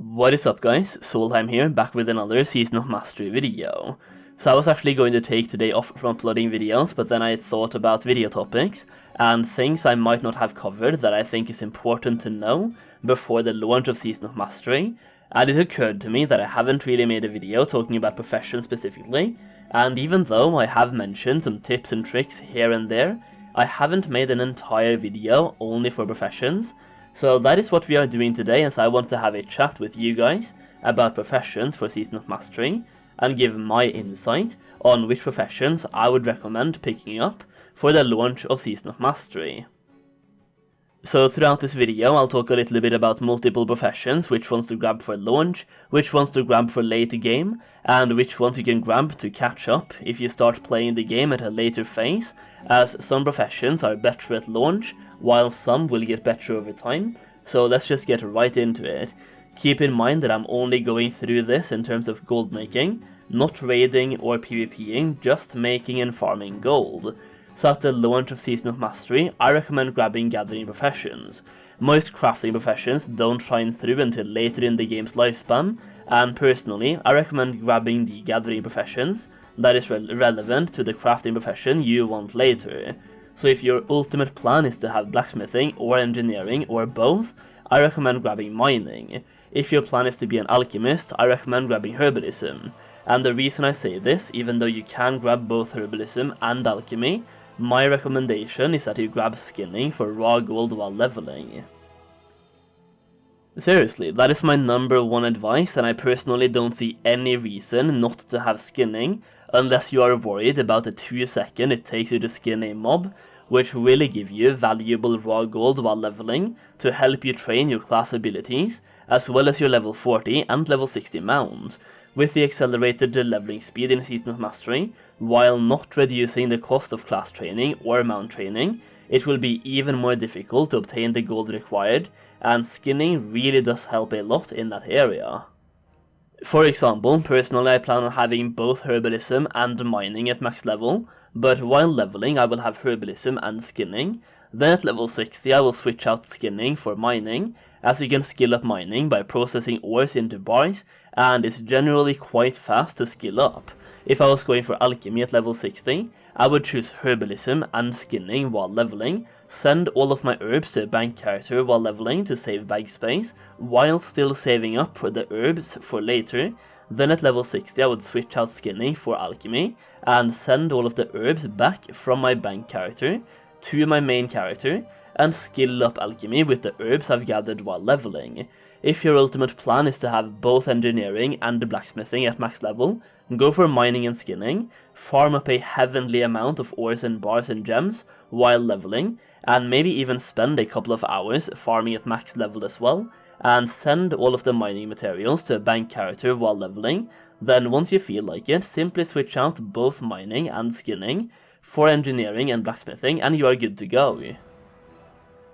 What is up guys, Soultime here, back with another Season of Mastery video. So I was actually going to take today off from uploading videos, but then I thought about video topics and things I might not have covered that I think is important to know before the launch of Season of Mastery, and it occurred to me that I haven't really made a video talking about professions specifically, and even though I have mentioned some tips and tricks here and there, I haven't made an entire video only for professions. So that is what we are doing today, as I want to have a chat with you guys about professions for Season of Mastery and give my insight on which professions I would recommend picking up for the launch of Season of Mastery. So throughout this video I'll talk a little bit about multiple professions, which ones to grab for launch, which ones to grab for late game, and which ones you can grab to catch up if you start playing the game at a later phase, as some professions are better at launch, while some will get better over time. So let's just get right into it. Keep in mind that I'm only going through this in terms of gold making, not raiding or PvPing, just making and farming gold. So at the launch of Season of Mastery, I recommend grabbing gathering professions. Most crafting professions don't shine through until later in the game's lifespan, and personally, I recommend grabbing the gathering professions that is relevant to the crafting profession you want later. So if your ultimate plan is to have blacksmithing or engineering or both, I recommend grabbing mining. If your plan is to be an alchemist, I recommend grabbing herbalism. And the reason I say this, even though you can grab both herbalism and alchemy, my recommendation is that you grab skinning for raw gold while leveling. Seriously, that is my number one advice, and I personally don't see any reason not to have skinning unless you are worried about the 2 seconds it takes you to skin a mob, which will give you valuable raw gold while leveling to help you train your class abilities, as well as your level 40 and level 60 mounts, with the accelerated leveling speed in Season of Mastery, while not reducing the cost of class training or mount training. It will be even more difficult to obtain the gold required, and skinning really does help a lot in that area. For example, personally I plan on having both herbalism and mining at max level, but while leveling I will have herbalism and skinning. Then at level 60 I will switch out skinning for mining, as you can skill up mining by processing ores into bars, and it's generally quite fast to skill up. If I was going for alchemy at level 60, I would choose herbalism and skinning while leveling, send all of my herbs to a bank character while leveling to save bag space, while still saving up for the herbs for later. Then at level 60 I would switch out skinning for alchemy, and send all of the herbs back from my bank character to my main character, and skill up alchemy with the herbs I've gathered while leveling. If your ultimate plan is to have both engineering and blacksmithing at max level, go for mining and skinning, farm up a heavenly amount of ores and bars and gems while leveling, and maybe even spend a couple of hours farming at max level as well, and send all of the mining materials to a bank character while leveling. Then once you feel like it, simply switch out both mining and skinning for engineering and blacksmithing, and you are good to go.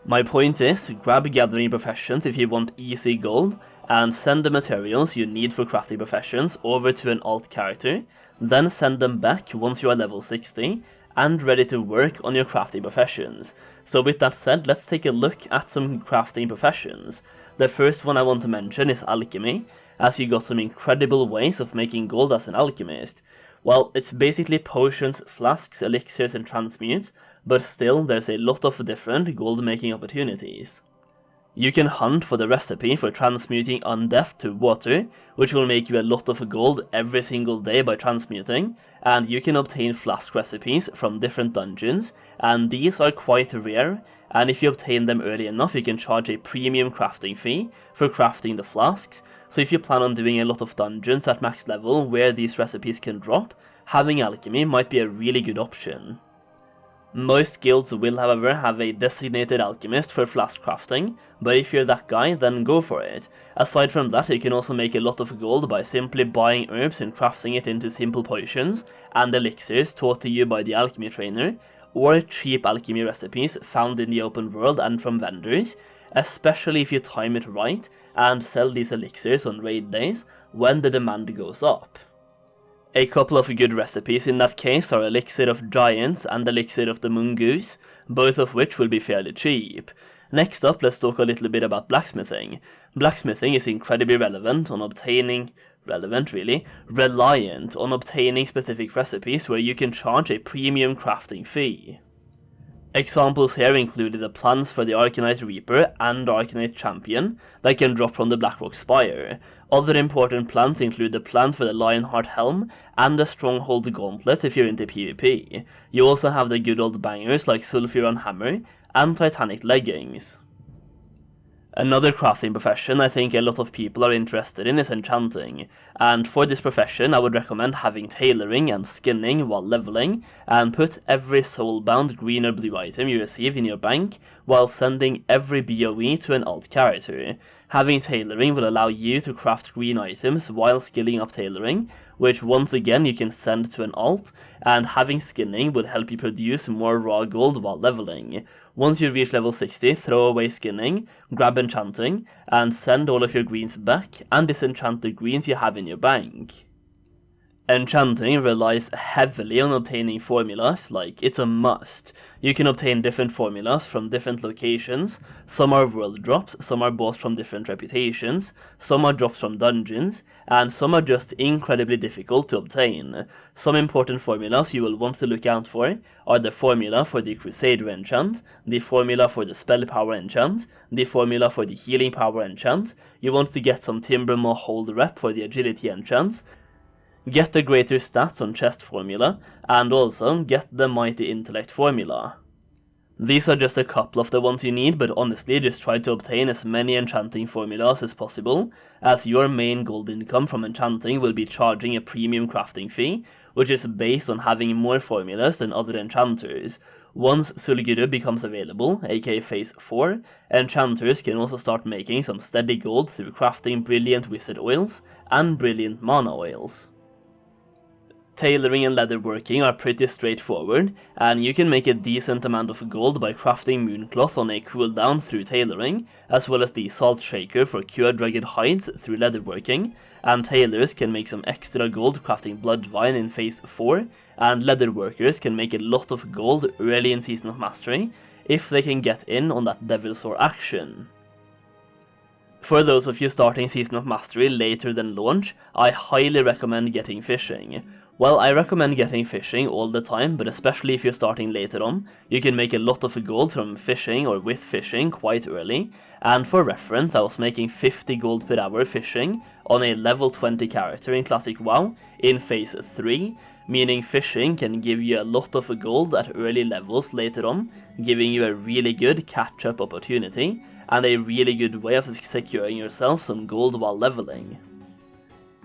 My point is, grab gathering professions if you want easy gold, and send the materials you need for crafting professions over to an alt character, then send them back once you are level 60, and ready to work on your crafting professions. So with that said, let's take a look at some crafting professions. The first one I want to mention is alchemy, as you got some incredible ways of making gold as an alchemist. Well, it's basically potions, flasks, elixirs and transmutes, but still there's a lot of different gold making opportunities. You can hunt for the recipe for transmuting undeath to water, which will make you a lot of gold every single day by transmuting, and you can obtain flask recipes from different dungeons, and these are quite rare, and if you obtain them early enough you can charge a premium crafting fee for crafting the flasks. So if you plan on doing a lot of dungeons at max level where these recipes can drop, having alchemy might be a really good option. Most guilds will however have a designated alchemist for flask crafting, but if you're that guy, then go for it. Aside from that, you can also make a lot of gold by simply buying herbs and crafting it into simple potions and elixirs taught to you by the alchemy trainer, or cheap alchemy recipes found in the open world and from vendors, especially if you time it right and sell these elixirs on raid days when the demand goes up. A couple of good recipes in that case are Elixir of Giants and Elixir of the Mongoose, both of which will be fairly cheap. Next up, let's talk a little bit about blacksmithing. Blacksmithing is incredibly reliant on obtaining specific recipes where you can charge a premium crafting fee. Examples here included the plans for the Arcanite Reaper and Arcanite Champion that can drop from the Blackrock Spire. Other important plans include the plans for the Lionheart Helm and the Stronghold Gauntlet if you're into PvP. You also have the good old bangers like Sulfuron Hammer and Titanic Leggings. Another crafting profession I think a lot of people are interested in is enchanting, and for this profession I would recommend having tailoring and skinning while leveling, and put every soulbound green or blue item you receive in your bank while sending every BOE to an alt character. Having tailoring will allow you to craft green items while skilling up tailoring, which once again you can send to an alt, and having skinning will help you produce more raw gold while leveling. Once you reach level 60, throw away skinning, grab enchanting, and send all of your greens back, and disenchant the greens you have in your bank. Enchanting relies heavily on obtaining formulas, like it's a must. You can obtain different formulas from different locations. Some are world drops, some are bought from different reputations, some are drops from dungeons, and some are just incredibly difficult to obtain. Some important formulas you will want to look out for are the formula for the Crusader enchant, the formula for the spell power enchant, the formula for the healing power enchant. You want to get some Timbermaw hold rep for the agility enchant, get the greater stats on chest formula, and also get the mighty intellect formula. These are just a couple of the ones you need, but honestly just try to obtain as many enchanting formulas as possible, as your main gold income from enchanting will be charging a premium crafting fee, which is based on having more formulas than other enchanters. Once Sulguru becomes available, aka Phase 4, enchanters can also start making some steady gold through crafting brilliant wizard oils and brilliant mana oils. Tailoring and leatherworking are pretty straightforward, and you can make a decent amount of gold by crafting mooncloth on a cooldown through tailoring, as well as the salt shaker for cured rugged hides through leatherworking, and tailors can make some extra gold crafting bloodvine in Phase 4, and leatherworkers can make a lot of gold early in Season of Mastery, if they can get in on that Devil's Roar action. For those of you starting Season of Mastery later than launch, I highly recommend getting fishing. Well, I recommend getting fishing all the time, but especially if you're starting later on, you can make a lot of gold from fishing or with fishing quite early, and for reference I was making 50 gold per hour fishing on a level 20 character in Classic WoW in Phase 3, meaning fishing can give you a lot of gold at early levels later on, giving you a really good catch-up opportunity, and a really good way of securing yourself some gold while leveling.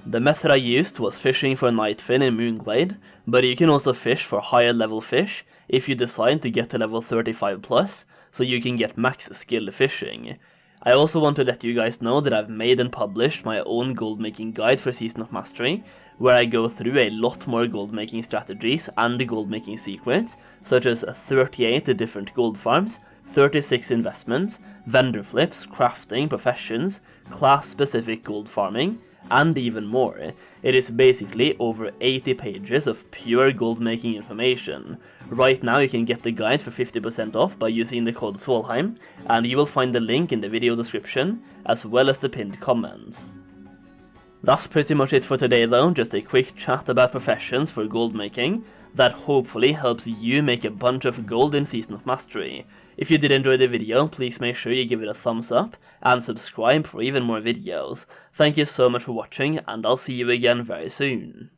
The method I used was fishing for Nightfin in Moonglade, but you can also fish for higher level fish if you decide to get to level 35 plus, so you can get max skill fishing. I also want to let you guys know that I've made and published my own gold making guide for Season of Mastery, where I go through a lot more gold making strategies and gold making secrets, such as 38 different gold farms, 36 investments, vendor flips, crafting, professions, class specific gold farming, and even more. It is basically over 80 pages of pure gold making information. Right now you can get the guide for 50% off by using the code Solheim, and you will find the link in the video description, as well as the pinned comment. That's pretty much it for today though, just a quick chat about professions for gold making, that hopefully helps you make a bunch of gold in Season of Mastery. If you did enjoy the video, please make sure you give it a thumbs up, and subscribe for even more videos. Thank you so much for watching, and I'll see you again very soon.